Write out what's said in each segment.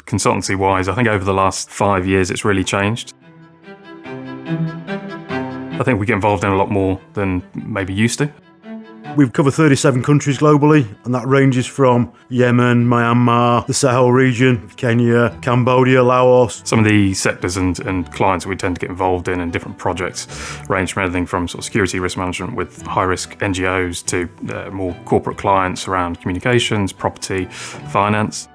Consultancy-wise, I think over the last 5 years it's really changed. I think we get involved in a lot more than maybe used to. We've covered 37 countries globally, and that ranges from Yemen, Myanmar, the Sahel region, Kenya, Cambodia, Laos. Some of the sectors and clients that we tend to get involved in and different projects range from anything from sort of security risk management with high-risk NGOs to more corporate clients around communications, property, finance.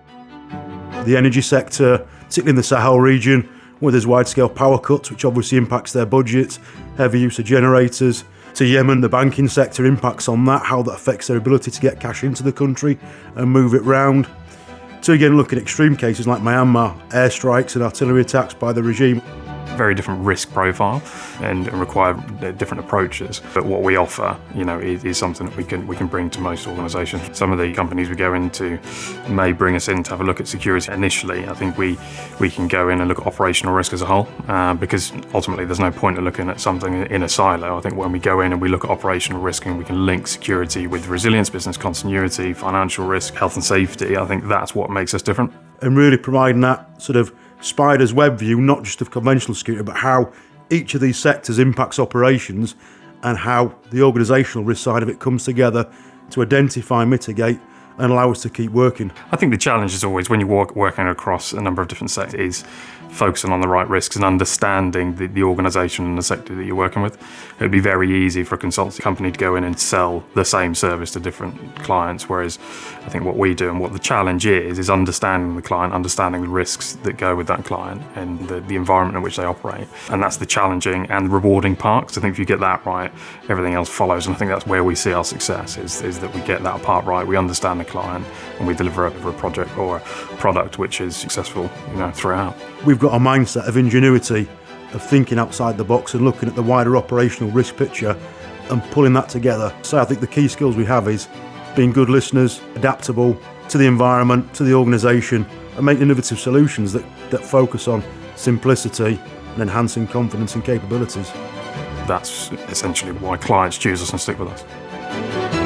The energy sector, particularly in the Sahel region, where there's wide-scale power cuts, which obviously impacts their budgets, heavy use of generators. To Yemen, the banking sector impacts on that, how that affects their ability to get cash into the country and move it round. To again look at extreme cases like Myanmar, airstrikes and artillery attacks by the regime. Very different risk profile and require different approaches. But what we offer, is something that we can bring to most organisations. Some of the companies we go into may bring us in to have a look at security initially. I think we can go in and look at operational risk as a whole, because ultimately there's no point in looking at something in a silo. I think when we go in and we look at operational risk and we can link security with resilience, business continuity, financial risk, health and safety, I think that's what makes us different. And really providing that sort of spider's web view, not just of conventional security, but how each of these sectors impacts operations and how the organisational risk side of it comes together to identify, mitigate and allow us to keep working. I think the challenge is always when you're working across a number of different sectors is focusing on the right risks and understanding the organisation and the sector that you're working with. It would be very easy for a consultancy company to go in and sell the same service to different clients, whereas I think what we do and what the challenge is understanding the client, understanding the risks that go with that client and the environment in which they operate. And that's the challenging and rewarding part, because I think if you get that right, everything else follows. And I think that's where we see our success, is that we get that part right, we understand the client and we deliver a project or a product which is successful throughout. We've got a mindset of ingenuity, of thinking outside the box and looking at the wider operational risk picture and pulling that together. So I think the key skills we have is being good listeners, adaptable to the environment, to the organisation, and make innovative solutions that focus on simplicity and enhancing confidence and capabilities. That's essentially why clients choose us and stick with us.